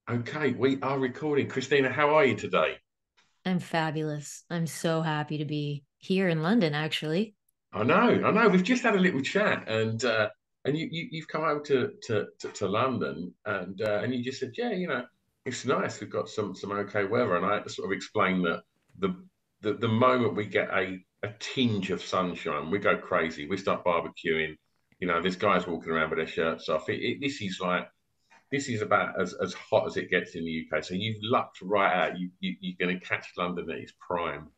Okay, we are recording. Christina, how are you today? I'm fabulous. I'm so happy to be here in London, actually. I know. We've just had a little chat, and you've come over to London, and you just said, yeah, it's nice. We've got some okay weather, and I had to sort of explain that the the moment we get a tinge of sunshine, we go crazy. We start barbecuing. There's guys walking around with their shirts off. This is about as hot as it gets in the UK. So you've lucked right out. You're going to catch London at its prime.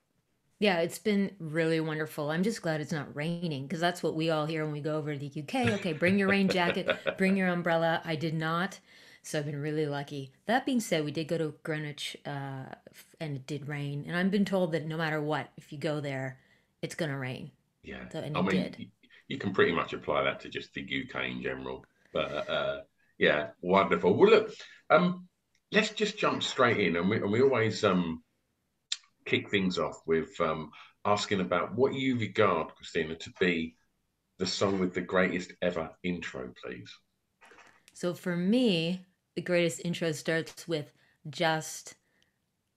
Yeah, it's been really wonderful. I'm just glad it's not raining because that's what we all hear when we go over to the UK. Okay, bring your rain jacket, bring your umbrella. I did not, so I've been really lucky. That being said, we did go to Greenwich and it did rain. And I've been told that no matter what, if you go there, it's going to rain. Yeah, So, and I it mean, did. you can pretty much apply that to just the UK in general. But yeah, wonderful. Well, look, um, let's just jump straight in, and we always kick things off with asking about what you regard, Christina, to be the song with the greatest ever intro, please. So for me, the greatest intro starts with just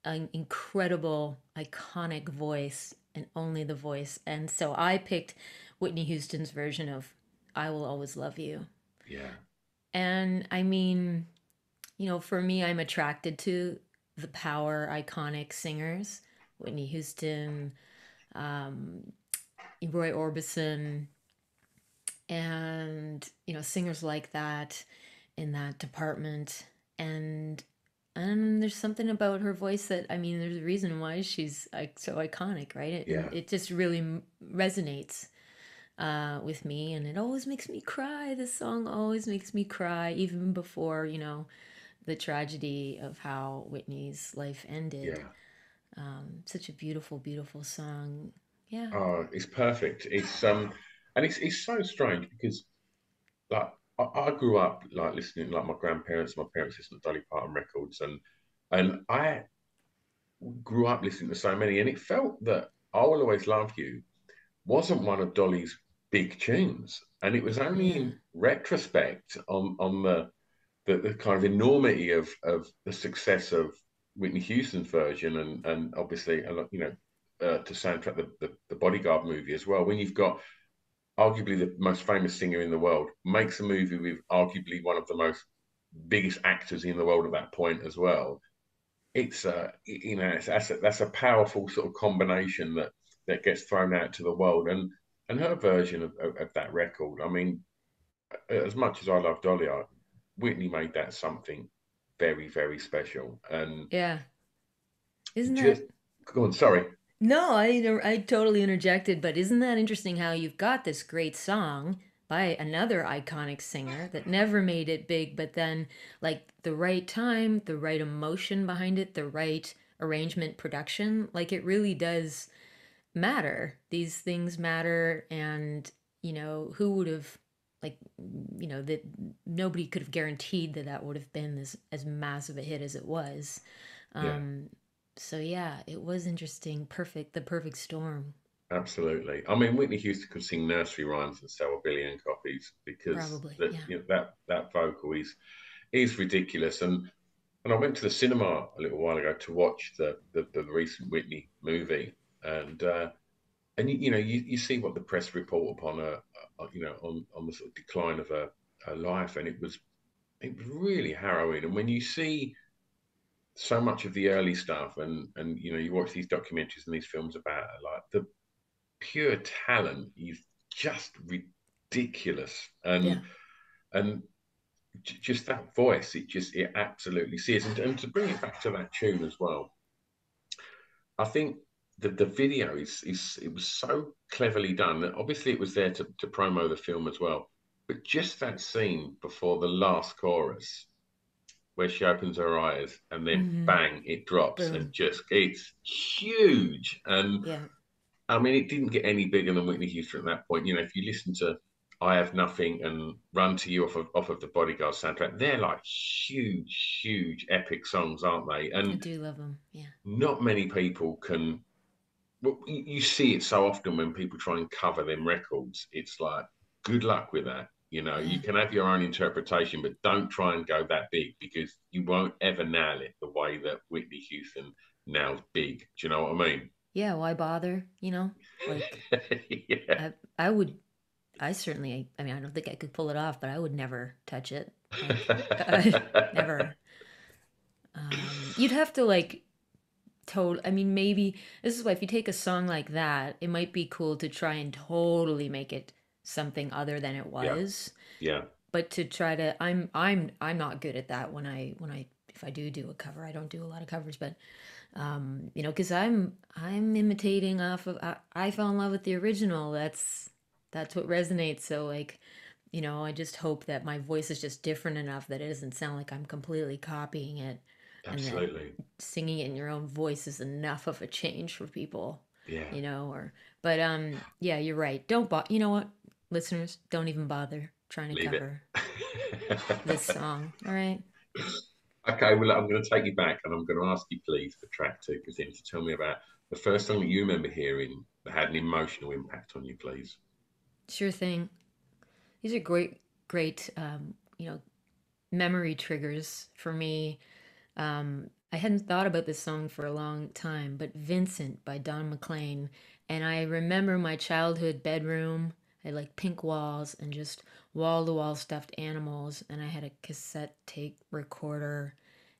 an incredible, iconic voice and only the voice. And so I picked Whitney Houston's version of I Will Always Love You. Yeah. And I mean, for me, I'm attracted to the power iconic singers Whitney Houston, um, Roy Orbison, and, singers like that in that department. And there's something about her voice that I mean, there's a reason why she's like so iconic, right? And Yeah. it just really resonates with me, and it always makes me cry. This song always makes me cry, even before the tragedy of how Whitney's life ended. Yeah. Such a beautiful, beautiful song. Yeah. Oh, it's perfect. And it's so strange because like I grew up like listening like my grandparents, my parents listened to Dolly Parton records, and I grew up listening to so many, and it felt that "I Will Always Love You" wasn't one of Dolly's big tunes, and it was only Yeah. in retrospect on the kind of enormity of the success of Whitney Houston's version, and obviously to soundtrack the Bodyguard movie as well. When you've got arguably the most famous singer in the world makes a movie with arguably one of the most biggest actors in the world at that point as well. That's a powerful sort of combination that gets thrown out to the world, and her version of that record. I mean, as much as I love Dolly, Whitney made that something very very special, and Yeah. Isn't just that go on. Sorry. No, I totally interjected, but isn't that interesting how you've got this great song by another iconic singer that never made it big, but then like the right time, the right emotion behind it, the right arrangement, production, like it really does matter. These things matter, and who would have like that nobody could have guaranteed that that would have been this as massive a hit as it was. Yeah. Um, so yeah, it was interesting. Perfect, the perfect storm, Absolutely. I mean, Whitney Houston could sing nursery rhymes and sell a billion copies because probably. that Yeah. that vocal is ridiculous. And I went to the cinema a little while ago to watch the recent Whitney movie, and you see what the press report upon her, on the sort of decline of her life, and it was really harrowing. And when you see so much of the early stuff, and you watch these documentaries and these films about her, like the pure talent is just ridiculous, Yeah. and just that voice, it absolutely sees. And to bring it back to that tune as well, I think the video is it was so cleverly done that obviously it was there to promo the film as well, but just that scene before the last chorus where she opens her eyes and then Mm-hmm. bang it drops, and Boom. just it's huge. And Yeah. I mean, it didn't get any bigger than Whitney Houston at that point. If you listen to "I Have Nothing" and "Run to You" off of the Bodyguard soundtrack, they're like huge, huge, epic songs, aren't they? I And do love them. Yeah. not many people can. Well, you see it so often when people try and cover them records. It's like, good luck with that. You know, you Yeah. can have your own interpretation, but don't try and go that big because you won't ever nail it the way that Whitney Houston nails big. Do you know what I mean? Yeah, why bother? You know, like Yeah. I would, I certainly, I mean, I don't think I could pull it off, but I would never touch it. Like, never. You'd have to like I mean, maybe this is why if you take a song like that, it might be cool to try and totally make it something other than it Yeah. was. Yeah. But to try to, I'm not good at that when I if I do a cover, I don't do a lot of covers, but you know, because I'm imitating off of I fell in love with the original. That's what resonates. So like, you know, I just hope that my voice is just different enough that it doesn't sound like I'm completely copying it, and that Absolutely. singing it in your own voice is enough of a change for people, Yeah. you know. Or but yeah, you're right. You know what, listeners, don't even bother trying to Leave it. cover this song. All right. Okay, well, I'm going to take you back and I'm going to ask you, please, for track two, Christina, to tell me about the first song that you remember hearing that had an emotional impact on you, please. Sure thing. These are great, you know, memory triggers for me. I hadn't thought about this song for a long time, but Vincent by Don McLean. And I remember my childhood bedroom. I had like pink walls and just wall to wall stuffed animals. And I had a cassette tape recorder.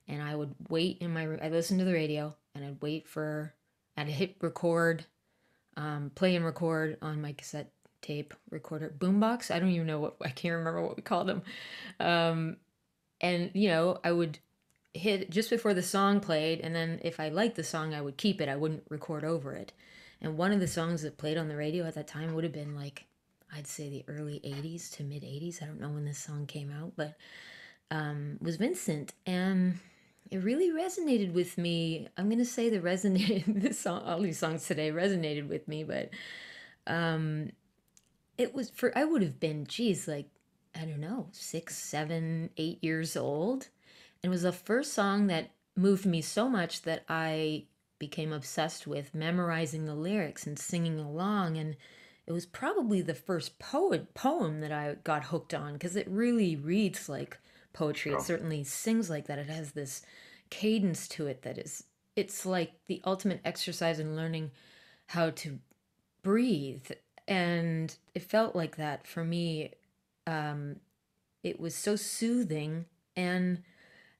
And I would wait in my room. I listened to the radio and I'd hit record, play and record on my cassette tape recorder. Boombox? I don't even know I can't remember what we called them. Um, and, you know, I would hit just before the song played, and then if I liked the song, I would keep it. I wouldn't record over it. And one of the songs that played on the radio at that time would have been like, I'd say the early 80s to mid 80s. I don't know when this song came out, but was Vincent. And it really resonated with me. I'm going to say that resonated, this song, all these songs today resonated with me, but it was I would have been, geez, like, I don't know, 6, 7, 8 years old. And it was the first song that moved me so much that I became obsessed with memorizing the lyrics and singing along. And it was probably the first poem that I got hooked on because it really reads like poetry. It Sure. certainly sings like that. It has this cadence to it that it's like the ultimate exercise in learning how to breathe. And it felt like that for me. Um, it was so soothing, and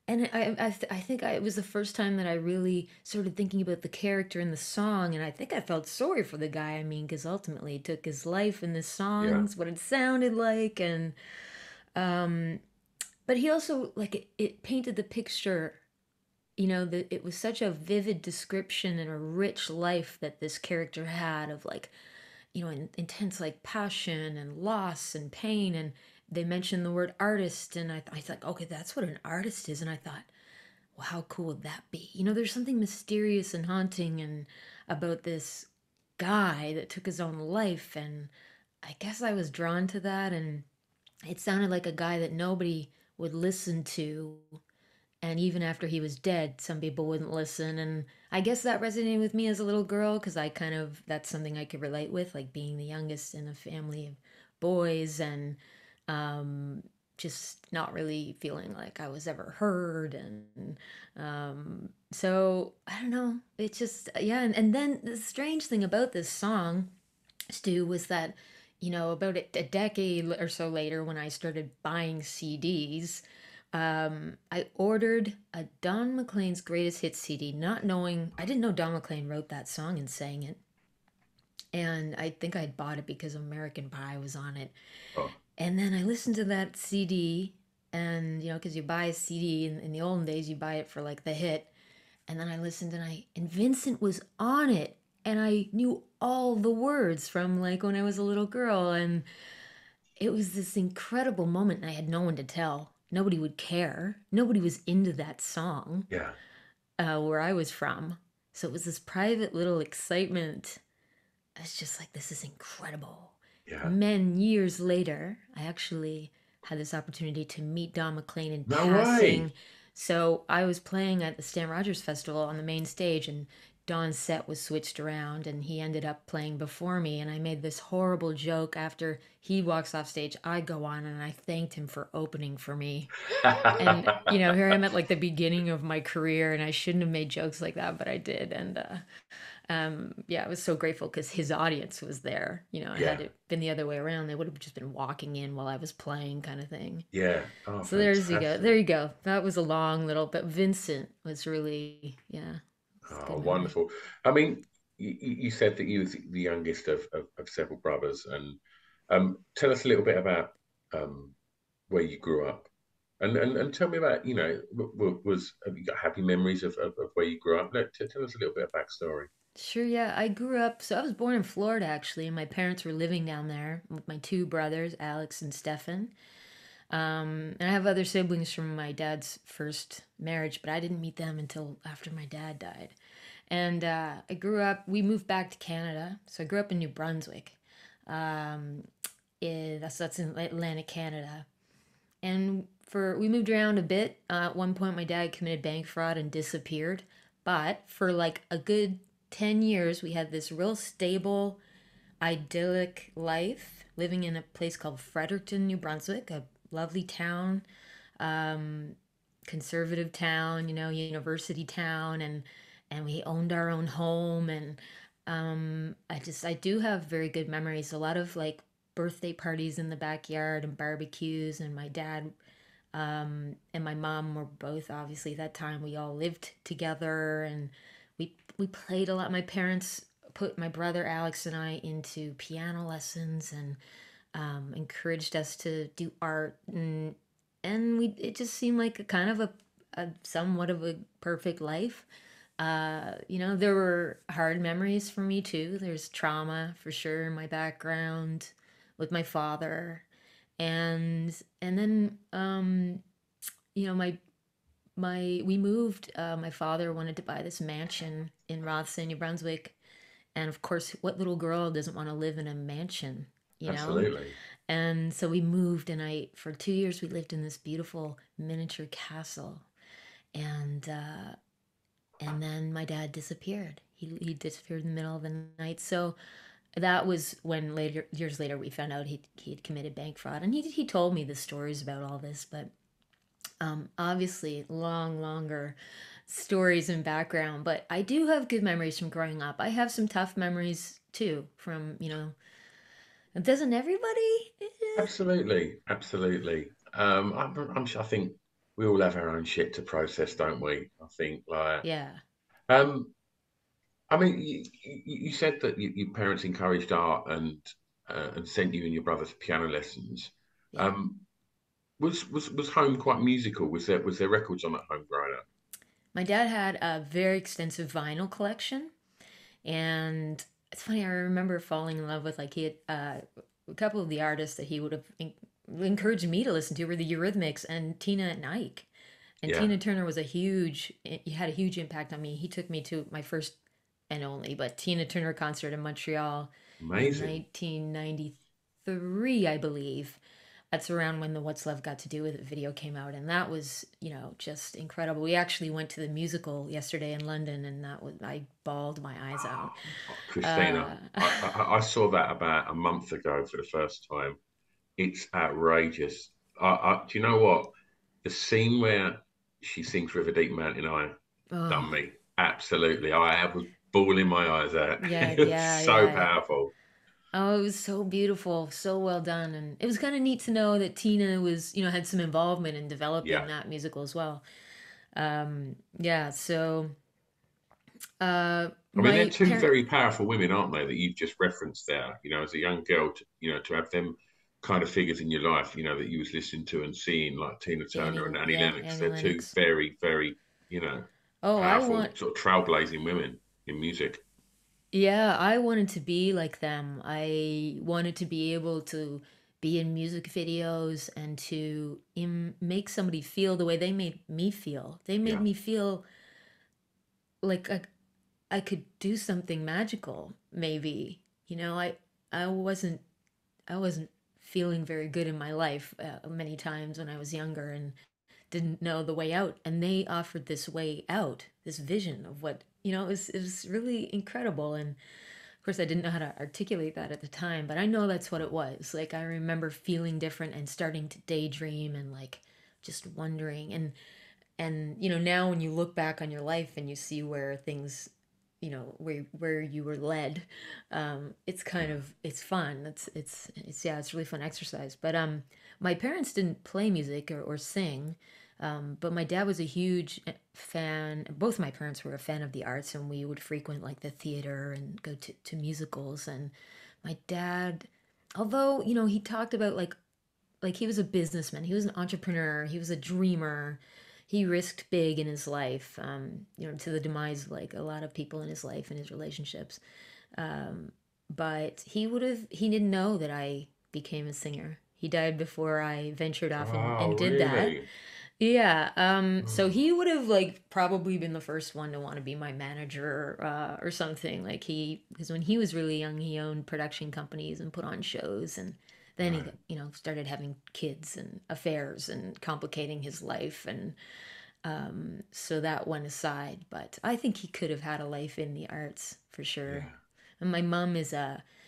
I think it was the first time that I really started thinking about the character in the song, and I think I felt sorry for the guy. I mean, because ultimately he took his life in the Yeah. songs, what it sounded like, and but he also like it painted the picture. You know, that it was such a vivid description and a rich life that this character had of like, you know, intense like passion and loss and pain. And they mentioned the word artist, and I thought, okay, that's what an artist is. And I thought, well, how cool would that be? You know, there's something mysterious and haunting and about this guy that took his own life, and I guess I was drawn to that. And it sounded like a guy that nobody would listen to, and even after he was dead, some people wouldn't listen. And I guess that resonated with me as a little girl because that's something I could relate with, like being the youngest in a family of boys and um, just not really feeling like I was ever heard. And so I don't know. It's just, yeah. And then the strange thing about this song, Stu, was that, you know, about a decade or so later when I started buying CDs, I ordered a Don McLean's Greatest Hits CD, not knowing, I didn't know Don McLean wrote that song and sang it. And I think I had bought it because American Pie was on it. Oh, And then I listened to that CD, and, you know, because you buy a CD in the olden days, you buy it for like the hit. And then I listened, and Vincent was on it. And I knew all the words from like when I was a little girl. And it was this incredible moment, and I had no one to tell. Nobody would care. Nobody was into that song yeah. where I was from. So it was this private little excitement. I was just like, this is incredible. Yeah. And then years later, I actually had this opportunity to meet Don McLean in No way. passing. So I was playing at the Stan Rogers Festival on the main stage, and Don's set was switched around and he ended up playing before me. And I made this horrible joke after he walks off stage. I go on and I thanked him for opening for me. And, here I'm at like the beginning of my career and I shouldn't have made jokes like that, but I did. And, yeah, I was so grateful because his audience was there. Had Yeah, it been the other way around, they would have just been walking in while I was playing, kind of thing. yeah. Oh, So there's you go. fantastic. There you go. That was a long little, but Vincent was really, yeah, it's a Oh, good memory. wonderful. I mean, you said that you was the youngest of several brothers, and tell us a little bit about um, where you grew up, and tell me about was have you got happy memories of where you grew up? Tell us a little bit of backstory. Sure, yeah. I grew up, so I was born in Florida actually, and my parents were living down there with my two brothers, Alex and Stefan. And I have other siblings from my dad's first marriage, but I didn't meet them until after my dad died. And I grew up, we moved back to Canada. So I grew up in New Brunswick. Um, that's in Atlantic Canada. And we moved around a bit. At one point, my dad committed bank fraud and disappeared. But for like a good 10 years, we had this real stable, idyllic life living in a place called Fredericton, New Brunswick, a lovely town, um, conservative town, university town, and we owned our own home. And I do have very good memories. A lot of like birthday parties in the backyard and barbecues, and my dad and my mom were both obviously at that time we all lived together and we played a lot. My parents put my brother Alex and I into piano lessons and encouraged us to do art and we it just seemed like a kind of a somewhat of a perfect life. There were hard memories for me too. There's trauma for sure in my background with my father and then my we moved. My father wanted to buy this mansion in Rothsay, New Brunswick, and of course, what little girl doesn't want to live in a mansion, you know? Absolutely. And so we moved, and I for 2 years we lived in this beautiful miniature castle, and then my dad disappeared. He disappeared in the middle of the night. So that was when later years later we found out he had committed bank fraud, and he told me the stories about all this, but obviously longer stories and background. But I do have good memories from growing up. I have some tough memories too from doesn't everybody? Absolutely, absolutely. I think we all have our own shit to process, don't we? I think like, Yeah, um, I mean, you said that your parents encouraged art and sent you and your brother to piano lessons. yeah. Um, was home quite musical? Was there records on at home growing up? My dad had a very extensive vinyl collection, and it's funny. I remember falling in love with like he had a couple of the artists that he would have encouraged me to listen to were the Eurythmics and Tina and Ike. And Yeah, Tina Turner was he had a huge impact on me. He took me to my first and only, but Tina Turner concert in Montreal in amazing. 1993, I believe. That's around when the What's Love Got to Do with It video came out, and that was, just incredible. We actually went to the musical yesterday in London, and that was I bawled my eyes out. Christina, Uh, I saw that about a month ago for the first time. It's outrageous. Do you know what? The scene where she sings River Deep Mountain High oh, done me. Absolutely. I was bawling my eyes out. yeah, It was yeah, so yeah. powerful. Oh, it was so beautiful, so well done, and it was kind of neat to know that Tina was, had some involvement in developing Yeah. that musical as well. Yeah, so I mean, they're my two parent, very powerful women, aren't they, that you've just referenced there, as a young girl, to have them kind of figures in your life, that you was listening to and seeing, like Tina Turner and Annie Lennox. Annie They're two Lennox. very, very, you know, Oh, powerful, sort of trailblazing women in music. yeah, I wanted to be like them. I wanted to be able to be in music videos and to make somebody feel the way they made me feel. They made Yeah. me feel like I could do something magical, maybe. I wasn't I wasn't feeling very good in my life many times when I was younger and didn't know the way out. And they offered this way out, this vision of what it was really incredible. And of course, I didn't know how to articulate that at the time, but I know that's what it was. Like, I remember feeling different and starting to daydream and like just wondering. And now when you look back on your life and you see where things, where you were led, it's kind Yeah. of it's fun. It's yeah, it's really fun exercise. But my parents didn't play music or sing. But my dad was a huge fan. Both my parents were a fan of the arts, and we would frequent like the theater and go to musicals. And my dad, although he talked about like he was a businessman, he was an entrepreneur, he was a dreamer. He risked big in his life, to the demise of like a lot of people in his life and his relationships. But he didn't know that I became a singer. He died before I ventured off Oh, and did that. really? Yeah. So Oh, he would have like probably been the first one to want to be my manager, or something. Like because when he was really young, he owned production companies and put on shows, and then he, right. started having kids and affairs and complicating his life, and so that went aside. But I think he could have had a life in the arts for sure. Yeah. And my mom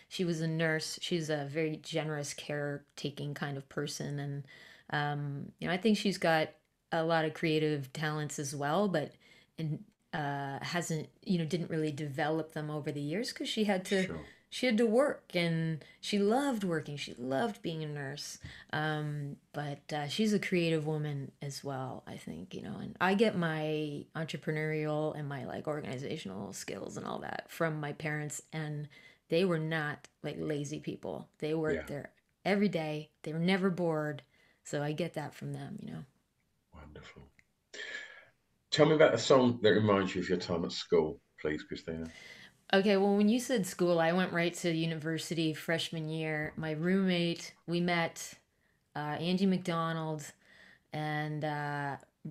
she was a nurse. She's a very generous, caretaking kind of person, and I think she's got a lot of creative talents as well, but and hasn't didn't really develop them over the years because Sure. she had to work, and she loved working. She loved being a nurse. But she's a creative woman as well, I think, and I get my entrepreneurial and my like organizational skills and all that from my parents, and they were not like lazy people. They Yeah. worked there every day. They were never bored. So I get that from them. Wonderful. Tell me about a song that reminds you of your time at school, please, Christina. Okay, well, when you said school, I went right to university freshman year. My roommate, we met Angie McDonald, and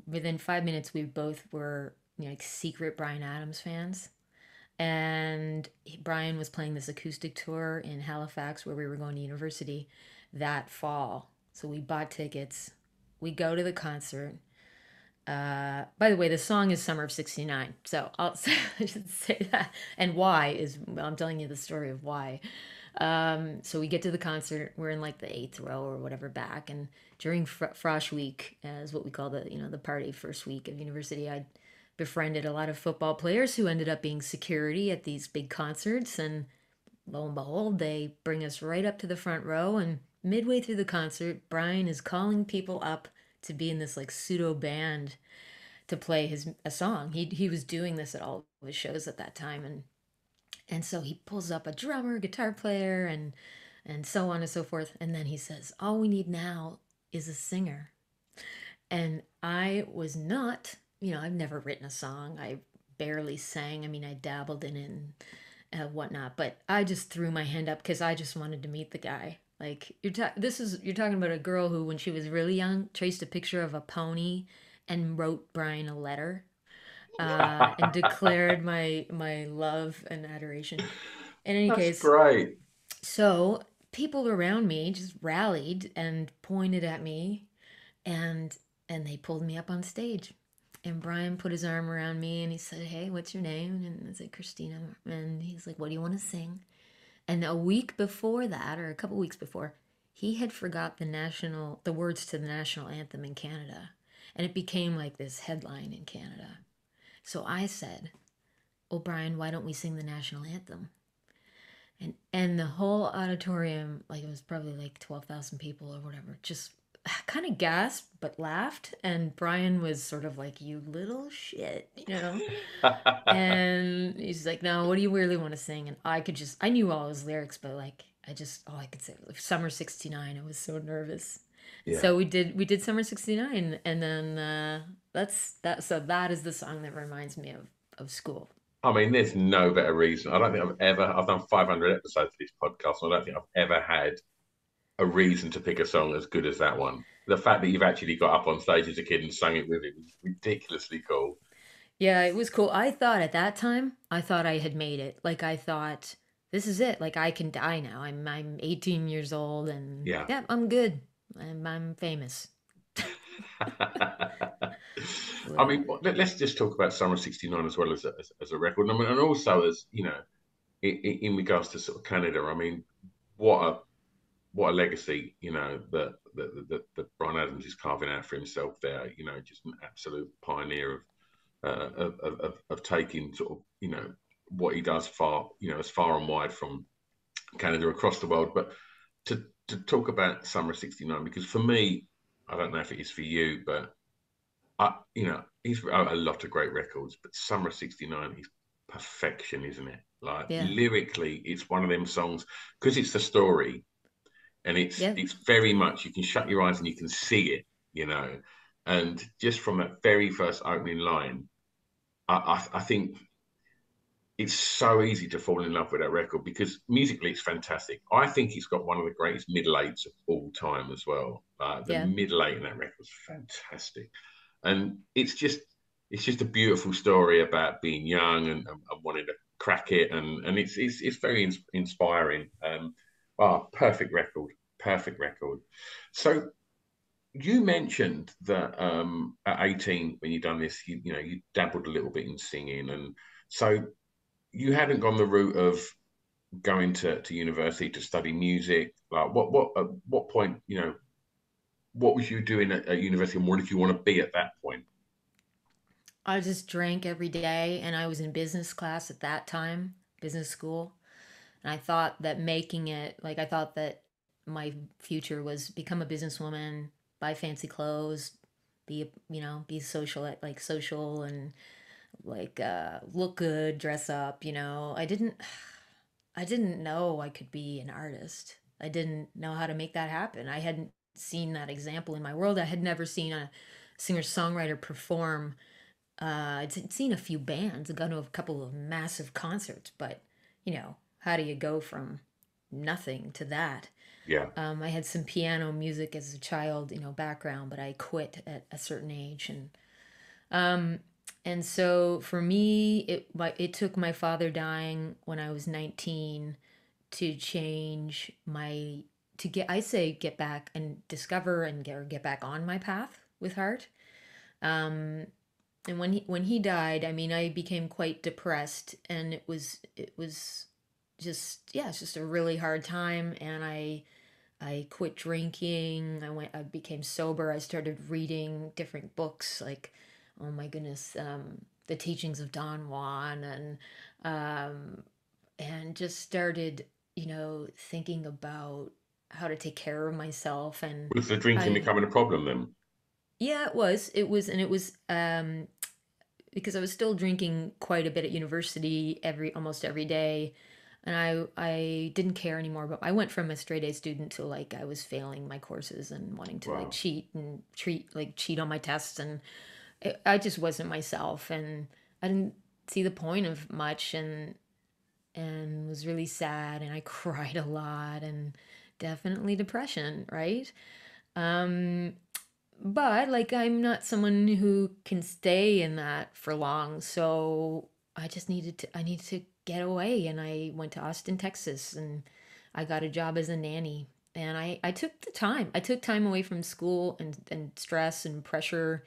within 5 minutes, we both were like secret Brian Adams fans. And Brian was playing this acoustic tour in Halifax where we were going to university that fall. So we bought tickets. We go to the concert. By the way, the song is Summer of '69. So I should say that. And why is, well, I'm telling you the story of why. So we get to the concert. We're in like the eighth row or whatever back. And during Frosh Week, is what we call the party first week of university, I befriended a lot of football players who ended up being security at these big concerts. And lo and behold, they bring us right up to the front row. And midway through the concert, Brian is calling people up to be in this like pseudo band to play his a song. He was doing this at all of his shows at that time, and so he pulls up a drummer, guitar player, and so on and so forth. And then he says, "All we need now is a singer." And I was not, I've never written a song. I barely sang. I mean, I dabbled in it and whatnot, but I just threw my hand up because I just wanted to meet the guy. Like you're talking about a girl who, when she was really young, traced a picture of a pony and wrote Brian a letter, and declared my love and adoration. In any That's case, great. so people around me just rallied and pointed at me, and they pulled me up on stage. And Brian put his arm around me and he said, "Hey, what's your name?" And I said, "Christina." And he's like, "What do you want to sing?" And a week before that, or a couple weeks before, he had forgot the words to the national anthem in Canada, and it became like this headline in Canada. So I said, "Oh, Brian, why don't we sing the national anthem?" And the whole auditorium, like it was probably like 12,000 people or whatever, just kind of gasped but laughed. And Brian was sort of like, "You little shit." And he's like, "No, what do you really want to sing?" And I knew all his lyrics, but like, all I could say was Summer '69. I was so nervous. Yeah. So we did Summer '69, and then that's that. So that is the song that reminds me of school. I mean, there's no better reason. I don't think I've done 500 episodes of this podcast, and I don't think I've ever had a reason to pick a song as good as that one. The fact that you've actually got up on stage as a kid and sung it with it was ridiculously cool. Yeah, it was cool. I thought at that time, I thought I had made it. Like I thought, this is it. Like I can die now. I'm 18 years old, and Yeah. yeah, I'm good. I'm famous. I absolutely. mean, let's just talk about Summer '69 as well as a record. I mean, and also as you know, in regards to sort of Canada. I mean, what a what a legacy, that Brian Adams is carving out for himself there. You know, just an absolute pioneer of taking sort of what he does far, as far and wide from Canada across the world. But to talk about Summer '69, because for me, I don't know if it is for you, but he's wrote a lot of great records, but Summer '69 is perfection, isn't it? Like Yeah. lyrically, it's one of them songs because it's the story, and Yep. it's very much you can shut your eyes and you can see it, you know. And just from that very first opening line, I think it's so easy to fall in love with that record because musically it's fantastic. I think it's got one of the greatest middle eights of all time as well. The Yeah. middle eight in that record is fantastic, and it's just a beautiful story about being young and wanting to crack it, and it's very inspiring. Perfect record, perfect record. So you mentioned that at 18 when you done this, you dabbled a little bit in singing, and so you hadn't gone the route of going to university to study music. Like what at what point, what was you doing at university, and what did you want to be at that point? I just drank every day, and I was in business class at that time, business school. And I thought that making it, like, I thought that my future was become a businesswoman, buy fancy clothes, be social, like social and like look good, dress up. I didn't know I could be an artist. I didn't know how to make that happen. I hadn't seen that example in my world. I had never seen a singer songwriter perform. I'd seen a few bands, I'd gone to a couple of massive concerts, but how do you go from nothing to that? Yeah, I had some piano music as a child, background, but I quit at a certain age, um, and so for me, it took my father dying when I was 19 to change my to get I say get back and discover and get back on my path with art. Um, and when he died, I mean, I became quite depressed, and it was just, yeah, it's just a really hard time, and I quit drinking. I became sober. I started reading different books, like, oh my goodness, the teachings of Don Juan, um, and just started, thinking about how to take care of myself. And was the drinking I, becoming a problem then? yeah, it was because I was still drinking quite a bit at university almost every day, and I didn't care anymore. But I went from a straight A student to, like, I was failing my courses and wanting to, like, Wow. cheat on my tests, and I just wasn't myself, and I didn't see the point of much, and was really sad, and I cried a lot, and definitely depression, right? Um, but, like, I'm not someone who can stay in that for long, so I needed to get away, and I went to Austin, Texas, and I got a job as a nanny. And I took the time. I took time away from school and stress and pressure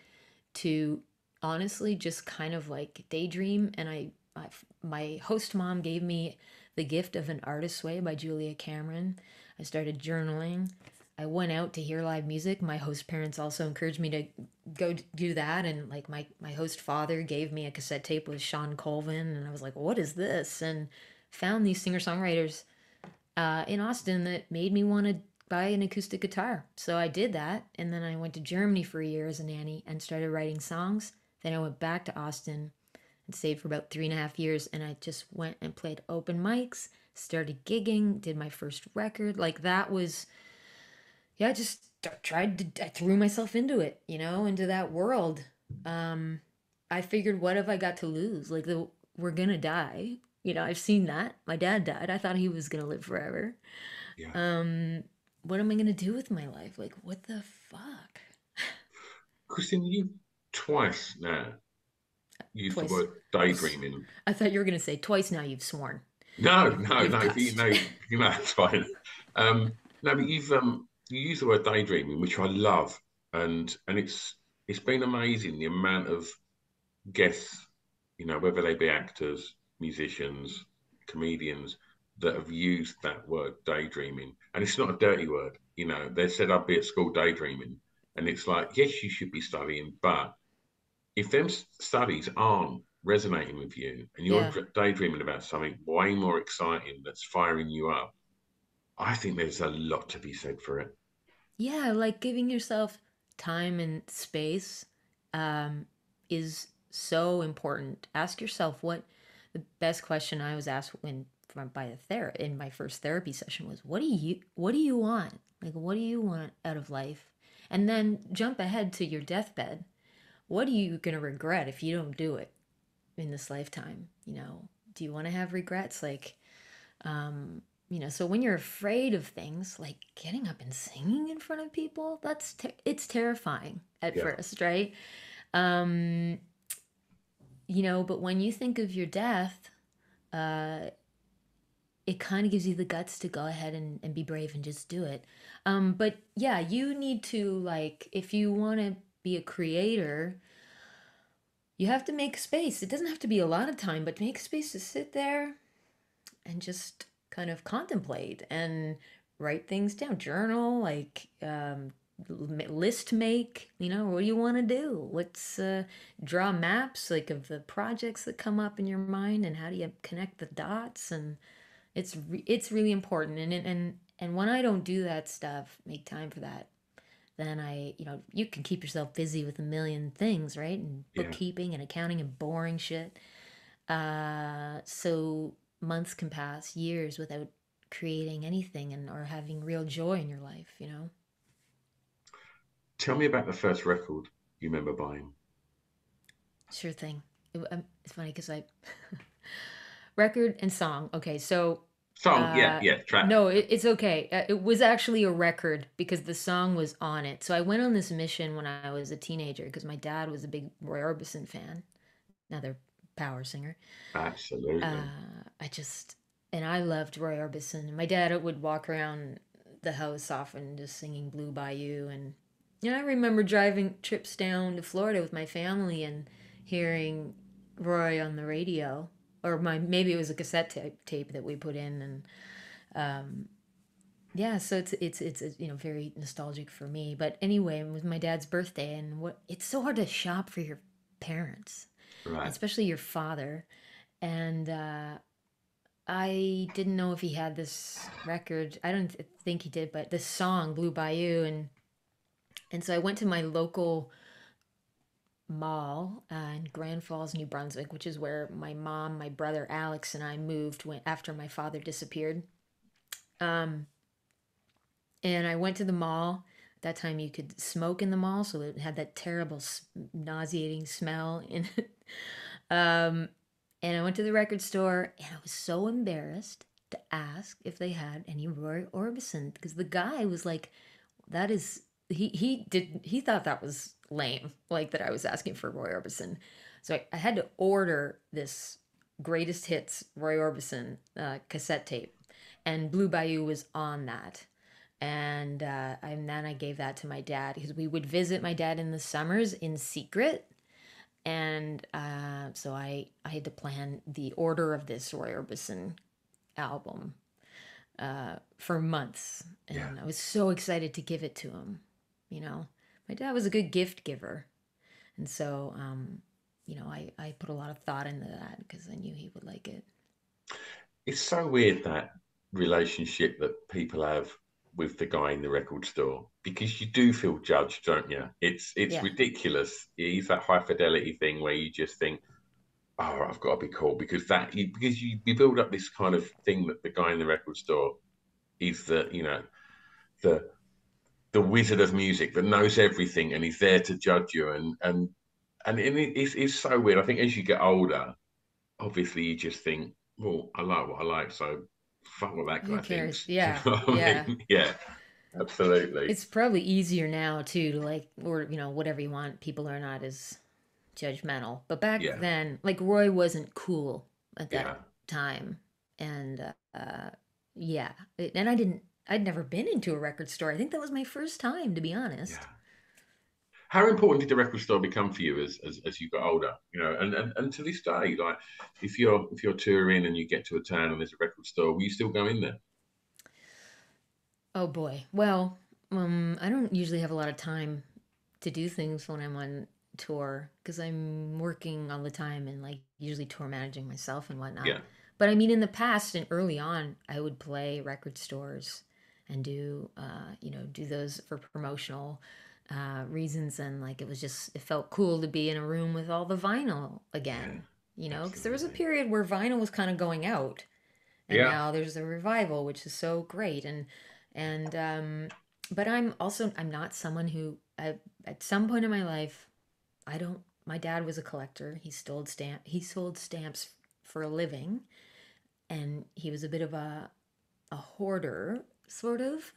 to honestly just kind of like daydream. And my host mom gave me The Gift of an Artist's Way by Julia Cameron. I started journaling. I went out to hear live music. My host parents also encouraged me to go do that. And, like, my host father gave me a cassette tape with Sean Colvin. And I was like, what is this? And found these singer songwriters in Austin that made me want to buy an acoustic guitar. So I did that. And then I went to Germany for a year as a nanny and started writing songs. Then I went back to Austin and stayed for about 3.5 years. And I just went and played open mics, started gigging, did my first record. Like, that was, yeah, I just I threw myself into it, into that world. Um, I figured, what have I got to lose? Like, we're gonna die. I've seen that. My dad died. I thought he was gonna live forever. Yeah. Um, what am I gonna do with my life? Like, what the fuck? Christine, you twice now used the Twice. word daydreaming. I thought you were gonna say twice now you've sworn. No, You've no, you've no, cussed. that's fine. No, but you use the word daydreaming, which I love, and it's It's been amazing the amount of guests, whether they be actors, musicians, comedians, that have used that word daydreaming. And it's not a dirty word. They said I'd be at school daydreaming. And it's like, yes, you should be studying, but if them studies aren't resonating with you and you're Yeah. daydreaming about something way more exciting that's firing you up, I think there's a lot to be said for it. Yeah, like giving yourself time and space um, is so important. Ask yourself what the best question I was asked by a in my first therapy session was, what do you want? Like, what do you want out of life? And then jump ahead to your deathbed. What are you gonna regret if you don't do it in this lifetime? Do you want to have regrets? Um, so when you're afraid of things like getting up and singing in front of people, it's terrifying at Yeah. first, right? Um, but when you think of your death, uh, it kind of gives you the guts to go ahead and be brave and just do it. But yeah, you need to, like, if you want to be a creator, you have to make space. It doesn't have to be a lot of time, but make space to sit there and just kind of contemplate and write things down, journal, like list make. What do you want to do? Let's draw maps like of the projects that come up in your mind, and how do you connect the dots. And it's really important. And when I don't do that stuff, make time for that, then you can keep yourself busy with a million things, right? And Yeah. bookkeeping and accounting and boring shit. So months can pass, years without creating anything and or having real joy in your life. Tell me about the first record you remember buying. Sure thing. It's funny because I record and song. Okay, so Song, yeah, yeah, track. no, it's okay. It was actually a record because the song was on it. So I went on this mission when I was a teenager because my dad was a big Roy Orbison fan, another power singer. Absolutely. I just and I loved Roy Orbison. My dad would walk around the house often just singing Blue Bayou, and I remember driving trips down to Florida with my family and hearing Roy on the radio, or maybe it was a cassette tape that we put in. And yeah, so it's very nostalgic for me. But anyway, it was my dad's birthday, and it's so hard to shop for your parents, Right. especially your father. And I didn't know if he had this record. I don't think he did, but this song Blue Bayou. And so I went to my local mall in Grand Falls, New Brunswick, which is where my mom, my brother Alex, and I moved after my father disappeared. Um, and I went to the mall. At that time, you could smoke in the mall, so it had that terrible, nauseating smell in it. Um, and I went to the record store, and I was so embarrassed to ask if they had any Roy Orbison because the guy was like, "That is he thought that was lame, like that I was asking for Roy Orbison." So I had to order this greatest hits Roy Orbison cassette tape, and Blue Bayou was on that. And then I gave that to my dad because we would visit my dad in the summers in secret. And so I had to plan the order of this Roy Orbison album for months, Yeah. and I was so excited to give it to him. You know, my dad was a good gift giver, and so I put a lot of thought into that because I knew he would like it. It's so weird that relationship that people have with the guy in the record store because you do feel judged, don't you? It's Yeah, ridiculous. It's that high fidelity thing where you just think, "Oh, I've got to be cool," because you build up this kind of thing that the guy in the record store is the the wizard of music that knows everything and he's there to judge you it's so weird. I think as you get older, obviously you just think, well, I like what I like, so fuck what that who guy cares? thinks. Do you Yeah, know what I yeah. mean? Yeah, absolutely. It's probably easier now too to like, or whatever you want. People are not as judgmental. But back Yeah, then, like Roy wasn't cool at yeah. that time, and yeah, I'd never been into a record store. I think that was my first time, to be honest. Yeah. How important did the record store become for you as you got older? You know, and to this day, like if you're touring and you get to a town and there's a record store, will you still go in there? Oh boy. Well, I don't usually have a lot of time to do things when I'm on tour because I'm working all the time and like usually tour managing myself and whatnot. Yeah, But I mean, in the past and early on, I would play record stores and do, do those for promotional reasons. And like it was just, it felt cool to be in a room with all the vinyl yeah, again, because there was a absolutely. period where vinyl was kind of going out and Yeah, now there's a revival, which is so great. And but I'm not someone who at some point in my life I don't. My dad was a collector. He sold stamps for a living, and he was a bit of a hoarder, sort of.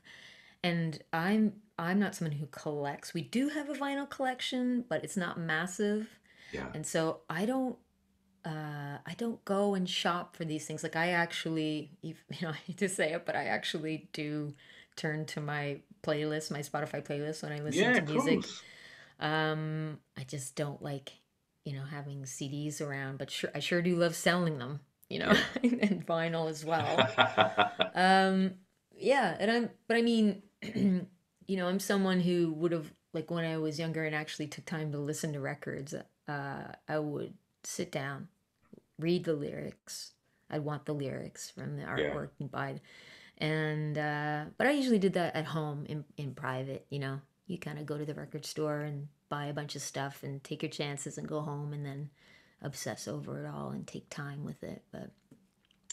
And I'm not someone who collects. We do have a vinyl collection, but it's not massive, yeah, and so I don't go and shop for these things. Like I actually, I hate to say it, but I actually do turn to my playlist, my Spotify playlist when I listen yeah. to Of music. course. I just don't like, having CDs around, but sure, I sure do love selling them, Yeah. and vinyl as well. Um, yeah, but I mean, I'm someone who would have, like when I was younger and actually took time to listen to records, I would sit down, read the lyrics. I'd want the lyrics from the Yeah. artwork and buy. And but I usually did that at home in private. You kind of go to the record store and buy a bunch of stuff and take your chances and go home and then obsess over it all and take time with it. But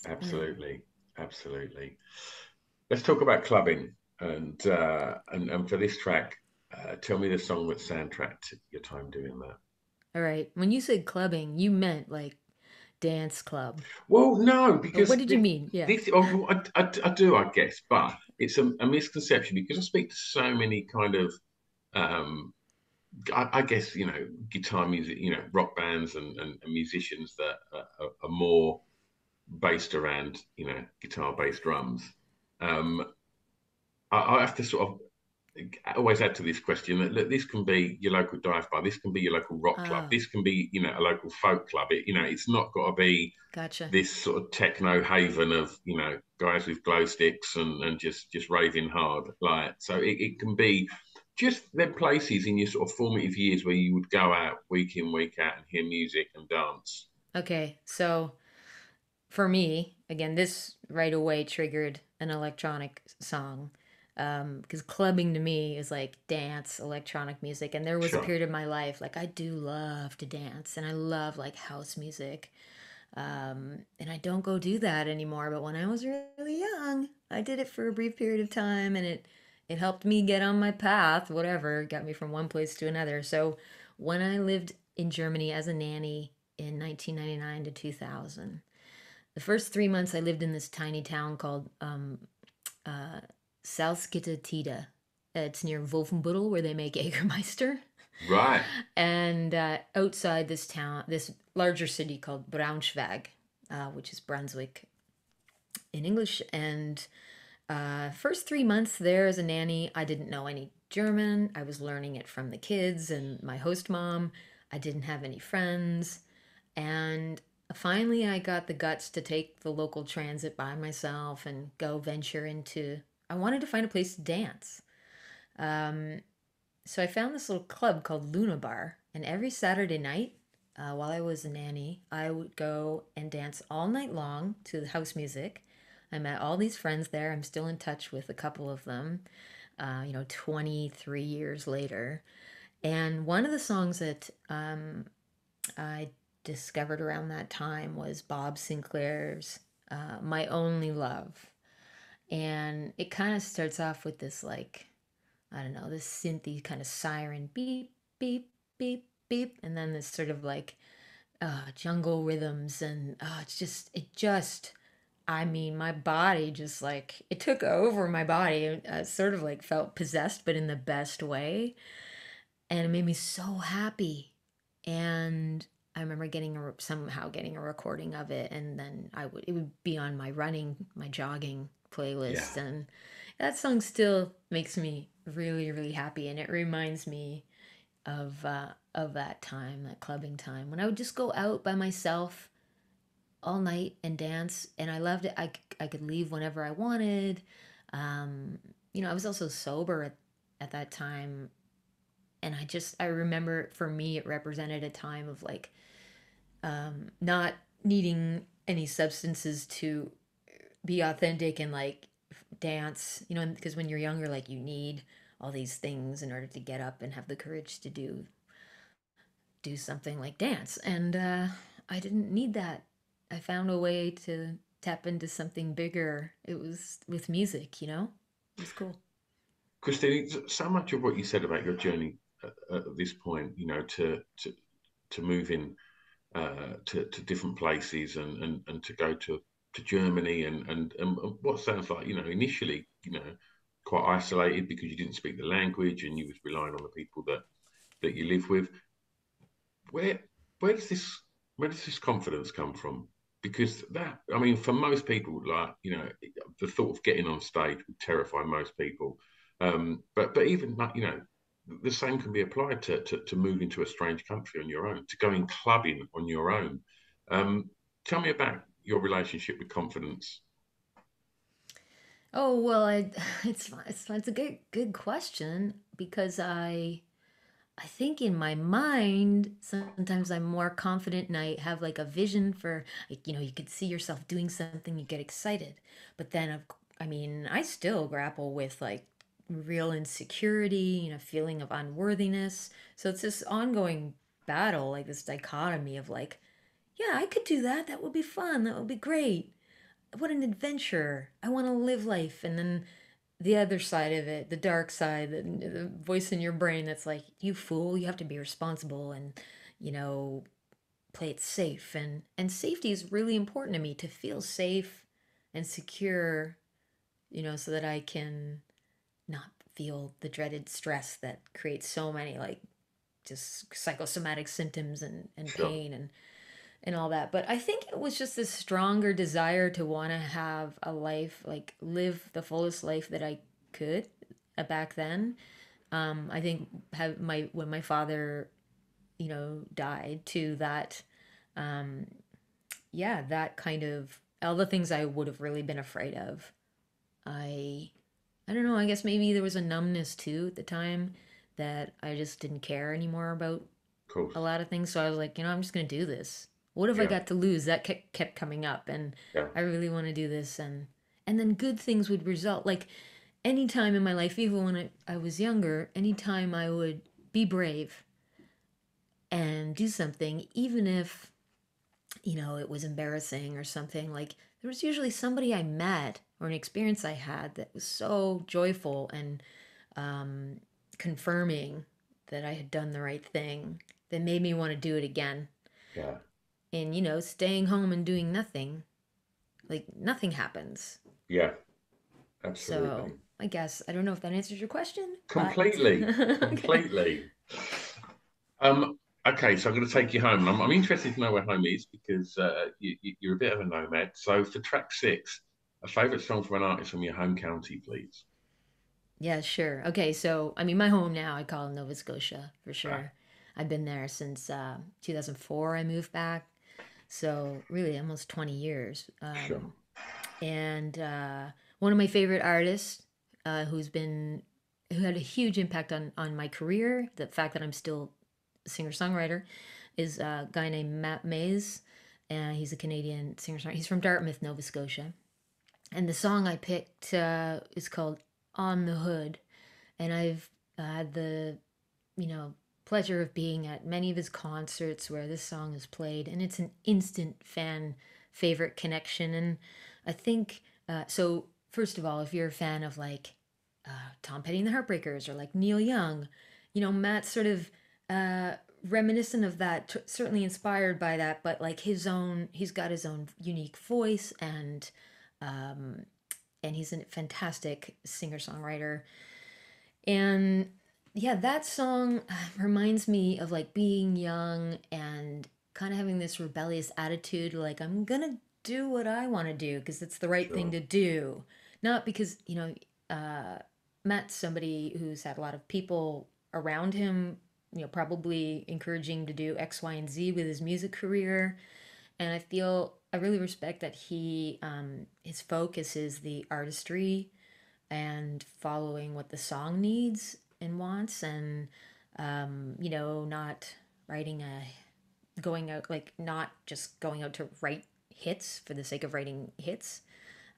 yeah. Absolutely. Absolutely. Let's talk about clubbing and for this track, tell me the song that soundtracked your time doing that. All right. When you said clubbing, you meant like dance club. Well, no, Or what because did you mean? Yeah. I do, I guess, but it's a misconception because I speak to so many kind of, um, I guess, guitar music, rock bands and musicians that are more based around, guitar based drums. Um, I have to sort of always add to this question that look, this can be your local dive bar, this can be your local rock club, Oh, this can be, a local folk club. It's not got to be gotcha. this sort of techno haven of guys with glow sticks and just raving hard. Like so, it can be just them places in your sort of formative years where you would go out week in week out and hear music and dance. Okay. So for me, again, this right away triggered an electronic song. Because clubbing to me is like dance, electronic music. And there was a Sure. period of my life, like I do love to dance and I love like house music. And I don't go do that anymore. But when I was really young, I did it for a brief period of time and it helped me get on my path, whatever, got me from one place to another. So when I lived in Germany as a nanny in 1999 to 2000, the first 3 months I lived in this tiny town called uh, Salzgitter. It's near Wolfenbüttel where they make Jägermeister. Right. And outside this town, this larger city called Braunschweig, which is Brunswick in English. And first 3 months there as a nanny, I didn't know any German. I was learning it from the kids and my host mom. I didn't have any friends. And finally, I got the guts to take the local transit by myself and go venture into. I wanted to find a place to dance. Um, so I found this little club called Luna Bar, and every Saturday night, while I was a nanny, I would go and dance all night long to the house music. I met all these friends there. I'm still in touch with a couple of them, 23 years later. And one of the songs that I discovered around that time was Bob Sinclair's My Only Love. And it kind of starts off with this, like, I don't know, this synthy kind of siren beep, beep, beep, beep. And then this sort of like jungle rhythms. And I mean, my body just like, it took over my body. I sort of like felt possessed, but in the best way. And it made me so happy. And I remember somehow getting a recording of it, and then it would be on my jogging Yeah. playlist, and that song still makes me really, really happy, and it reminds me of that time, that clubbing time, when I would just go out by myself all night and dance, and I loved it. I could leave whenever I wanted. Um, I was also sober at that time, and I remember for me it represented a time of like not needing any substances to be authentic and like dance, because when you're younger, like you need all these things in order to get up and have the courage to do something like dance. And I didn't need that. I found a way to tap into something bigger. It was with music, It was cool. Christine, so much of what you said about your journey at this point, to move in to different places and to go to Germany and what sounds like, initially, quite isolated because you didn't speak the language and you was relying on the people that you live with. Where where does this confidence come from? Because that, I mean, for most people, like, the thought of getting on stage would terrify most people. But even like, the same can be applied to moving to a strange country on your own, to going clubbing on your own. Tell me about your relationship with confidence. Oh, well, it's a good question because I think in my mind, sometimes I'm more confident and I have like a vision for, like, you could see yourself doing something, you get excited. But then, I mean, I still grapple with like real insecurity, feeling of unworthiness. So it's this ongoing battle, like this dichotomy of like, yeah, I could do that. That would be fun. That would be great. What an adventure. I want to live life. And then the other side of it, the dark side, the voice in your brain that's like, you fool, you have to be responsible and, you know, play it safe. And safety is really important to me, to feel safe and secure, so that I can not feel the dreaded stress that creates so many like just psychosomatic symptoms and Sure. pain and all that. But I think it was just this stronger desire to want to have a life, like live the fullest life that I could back then. I think have my when my father, died too, that yeah, that kind of all the things I would have really been afraid of. I I don't know, I guess maybe there was a numbness too at the time that I just didn't care anymore about Of a course. lot of things. So I was like, I'm just going to do this. What have I Yeah. got to lose? That kept coming up. And Yeah. I really want to do this. And then good things would result. Like any time in my life, even when I was younger, anytime I would be brave and do something, even if, it was embarrassing or something, like there was usually somebody I met or an experience I had that was so joyful and confirming that I had done the right thing that made me want to do it again. Yeah. And, staying home and doing nothing, like nothing happens. Yeah. So Absolutely. I guess I don't know if that answers your question, but Completely. okay. Completely. Okay, so I'm going to take you home. I'm interested to know where home is because you're a bit of a nomad. So for track six, a favourite song from an artist from your home county, please. Yeah, sure. Okay, so I mean, my home now, I call it Nova Scotia for Right. sure. I've been there since 2004. I moved back, so really almost 20 years. Sure. And one of my favorite artists, who had a huge impact on my career, the fact that I'm still a singer songwriter, is a guy named Matt Mays. And he's a Canadian singer songwriter. He's from Dartmouth, Nova Scotia. And the song I picked is called On the Hood. And I've had the, you know, pleasure of being at many of his concerts where this song is played. And it's an instant fan favorite connection. And I think, so first of all, if you're a fan of like Tom Petty and the Heartbreakers or like Neil Young, Matt's sort of uh, reminiscent of that, certainly inspired by that, but like he's got his own unique voice um, and he's a fantastic singer songwriter. And yeah, that song reminds me of like being young and kind of having this rebellious attitude, like I'm gonna do what I want to do because it's the right thing Sure. to do, not because Matt's somebody who's had a lot of people around him probably encouraging him to do X, Y, and Z with his music career. And I really respect that his focus is the artistry and following what the song needs and wants, and not writing a going out like not just going out to write hits for the sake of writing hits.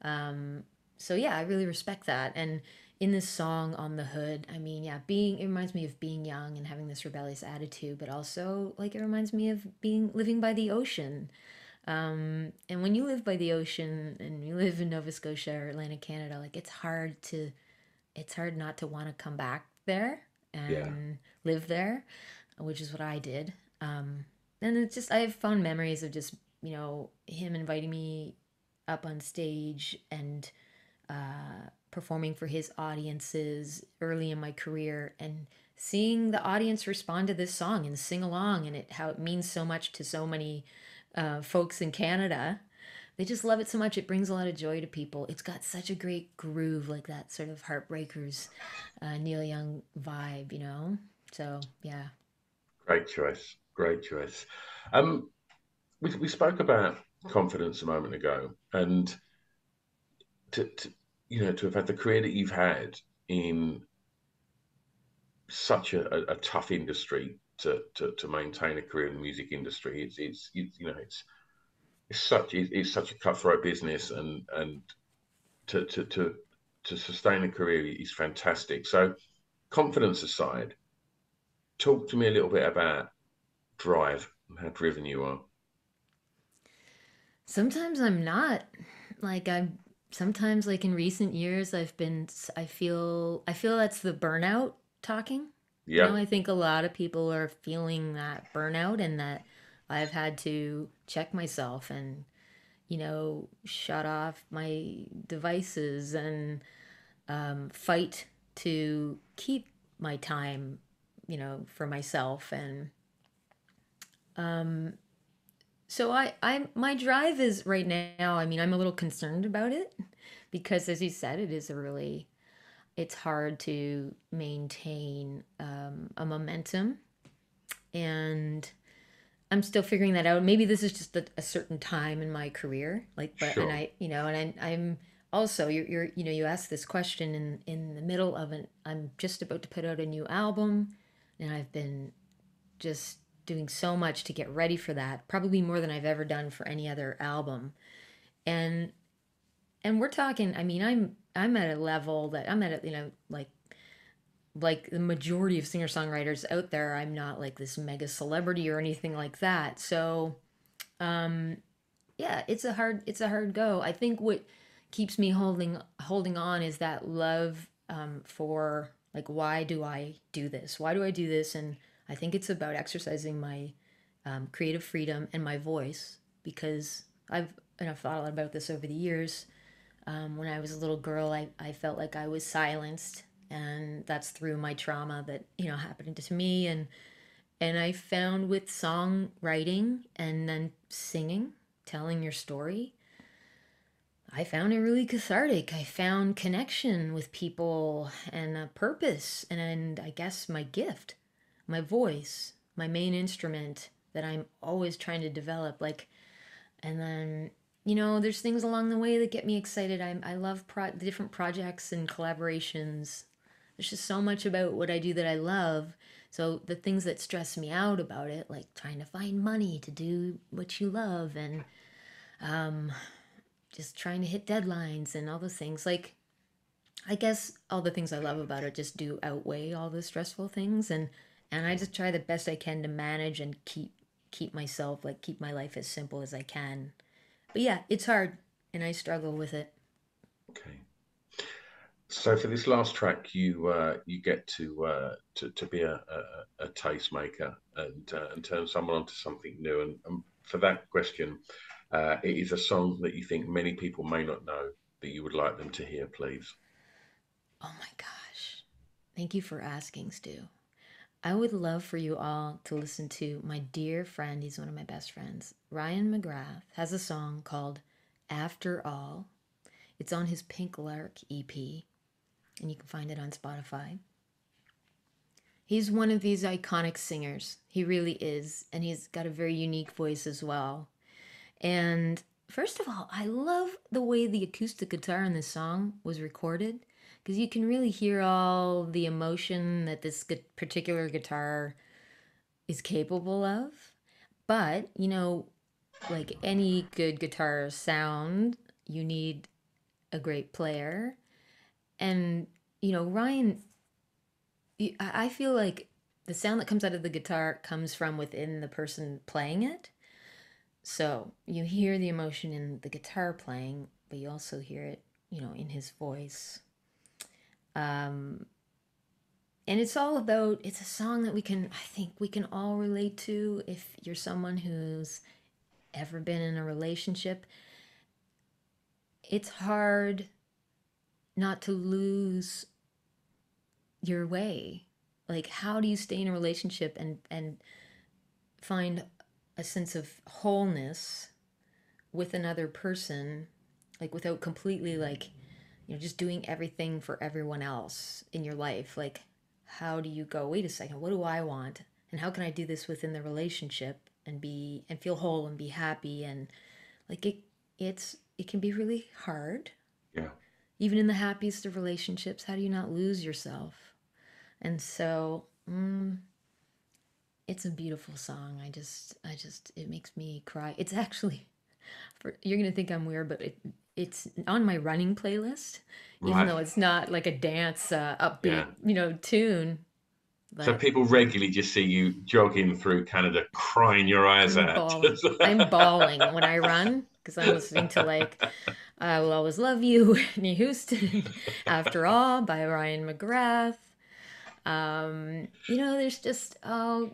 So yeah, I really respect that. And in this song on the hood, I mean, yeah, being it reminds me of being young and having this rebellious attitude, but also like it reminds me of being living by the ocean. And when you live by the ocean and you live in Nova Scotia or Atlantic Canada, like it's hard not to want to come back there Yeah. and live there, which is what I did. And it's just I have fond memories of just him inviting me up on stage and performing for his audiences early in my career, and seeing the audience respond to this song and sing along, and how it means so much to so many folks in Canada. They just love it so much. It brings a lot of joy to people. It's got such a great groove, like that sort of Heartbreakers, Neil Young vibe. So yeah. Great choice. Great choice. Um, we spoke about confidence a moment ago, and to to have had the career that you've had in such a tough industry to maintain a career in the music industry. It's such a cutthroat business, and to to to to sustain a career is fantastic. So confidence aside, talk to me a little bit about drive and how driven you are. Sometimes I'm not. Like I'm sometimes like in recent years I feel that's the burnout talking. Yeah, I think a lot of people are feeling that burnout, and that I've had to check myself and shut off my devices and fight to keep my time, for myself. And so my drive is right now, I mean, I'm a little concerned about it because, as you said, it's hard to maintain a momentum. And I'm still figuring that out. Maybe this is just a certain time in my career, like, but and sure. I, I'm also you asked this question in the middle of an. I'm just about to put out a new album, and I've been just doing so much to get ready for that, probably more than I've ever done for any other album. And we're talking. I mean, I'm at a level that I'm at, like the majority of singer songwriters out there. I'm not like this mega celebrity or anything like that. So yeah, it's a hard go. I think what keeps me holding on is that love for, like, why do I do this? Why do I do this? And I think it's about exercising my creative freedom and my voice, because I've thought a lot about this over the years. When I was a little girl, I felt like I was silenced, and that's through my trauma that happened to me. And I found with songwriting and then singing, telling your story, I found it really cathartic. I found connection with people and a purpose, and I guess my gift, my voice, my main instrument that I'm always trying to develop. Like, and then there's things along the way that get me excited. I love the different projects and collaborations. There's just so much about what I do that I love. So the things that stress me out about it, like trying to find money to do what you love, and just trying to hit deadlines and all those things. Like, I guess all the things I love about it just do outweigh all the stressful things, and I just try the best I can to manage and keep my life as simple as I can. But yeah, it's hard, and I struggle with it. Okay. So for this last track, you get to be a tastemaker and turn someone onto something new. And for that question, it is a song that you think many people may not know that you would like them to hear, please. Oh my gosh. Thank you for asking, Stu. I would love for you all to listen to my dear friend, he's one of my best friends. Ryan McGrath has a song called After All. It's on his Pink Lark EP, and you can find it on Spotify. He's one of these iconic singers. He really is. And he's got a very unique voice as well. And first of all, I love the way the acoustic guitar in this song was recorded because you can really hear all the emotion that this particular guitar is capable of. But, like any good guitar sound, you need a great player. And, Ryan, I feel like the sound that comes out of the guitar comes from within the person playing it. So you hear the emotion in the guitar playing, but you also hear it, in his voice. Um, and it's a song that I think we can all relate to if you're someone who's ever been in a relationship. It's hard not to lose your way. Like, how do you stay in a relationship and find a sense of wholeness with another person, like without completely like, just doing everything for everyone else in your life? Like, how do you go, wait a second, what do I want? And how can I do this within the relationship and feel whole and be happy? And like it can be really hard. Yeah. Even in the happiest of relationships, how do you not lose yourself? And so, it's a beautiful song. It makes me cry. It's actually, you're gonna think I'm weird, but it's on my running playlist, even Right. though it's not like a dance Yeah. upbeat, tune. So But people regularly just see you jogging through Canada, crying your eyes I'm out. bawling. I'm bawling when I run because I'm listening to like "I Will Always Love You," Whitney Houston, "After All" by Ryan McGrath.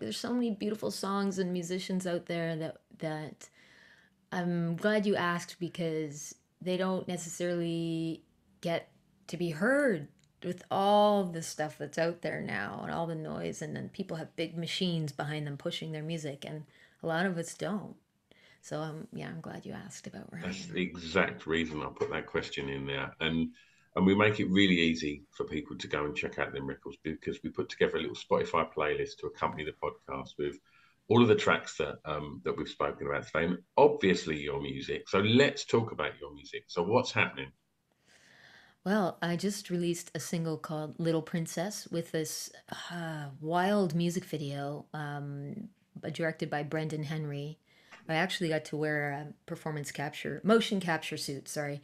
There's so many beautiful songs and musicians out there that I'm glad you asked because they don't necessarily get to be heard with all the stuff that's out there now and all the noise, and then people have big machines behind them pushing their music, and a lot of us don't. So yeah, I'm glad you asked about That's Ryan. the exact reason I put that question in there. And we make it really easy for people to go and check out them records because we put together a little Spotify playlist to accompany the podcast with all of the tracks that we've spoken about today, and obviously your music. So let's talk about your music. So what's happening? Well, I just released a single called Little Princess with this wild music video directed by Brendan Henry. I actually got to wear a motion capture suit, sorry.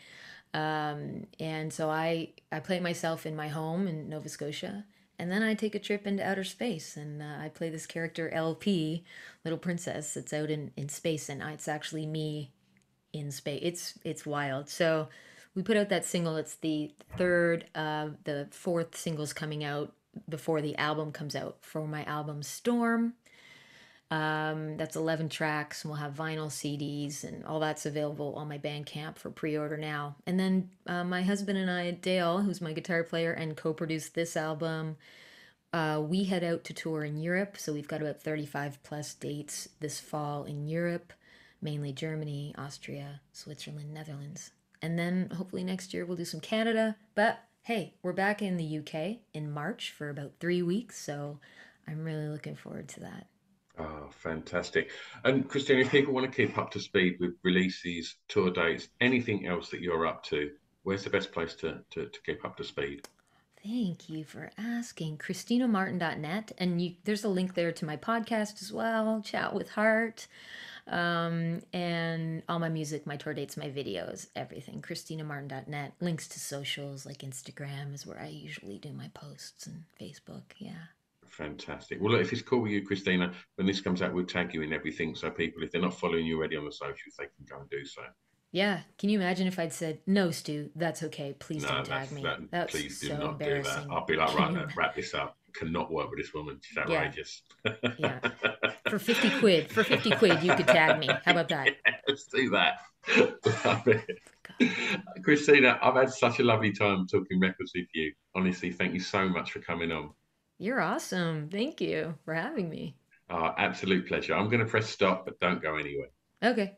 And so I play myself in my home in Nova Scotia. And then I take a trip into outer space and I play this character LP, Little Princess, that's out in space. And it's actually me in space. It's wild. So we put out that single. It's the fourth single's coming out before the album comes out for my album Storm. That's 11 tracks, and we'll have vinyl CDs, and all that's available on my Bandcamp for pre-order now. And then my husband and I, Dale, who's my guitar player and co-produced this album, we head out to tour in Europe. So we've got about 35 plus dates this fall in Europe, mainly Germany, Austria, Switzerland, Netherlands. And then hopefully next year we'll do some Canada. But hey, we're back in the UK in March for about 3 weeks. So I'm really looking forward to that. Oh, fantastic. And Christina, if people want to keep up to speed with releases, tour dates, anything else that you're up to, where's the best place to keep up to speed? Thank you for asking. ChristinaMartin.net. And there's a link there to my podcast as well, Chat with Heart. And all my music, my tour dates, my videos, everything. ChristinaMartin.net. Links to socials like Instagram is where I usually do my posts, and Facebook. Yeah. Fantastic. Well, look, if it's cool with you, Christina, when this comes out, we'll tag you in everything. So people, if they're not following you already on the socials, they can go and do so. Yeah. Can you imagine if I'd said, no, Stu, that's okay. Please don't No, tag me. that. That's Please do so not do that. embarrassing. I'll be like, Can right, you? no, wrap this up. Cannot work with this woman. She's Yeah. outrageous. Yeah. For 50 quid. For 50 quid, you could tag me. How about that? Yeah, let's do that. Love it. God. Christina, I've had such a lovely time talking records with you. Honestly, thank you so much for coming on. You're awesome. Thank you for having me. Absolute pleasure. I'm going to press stop, but don't go anywhere. Okay.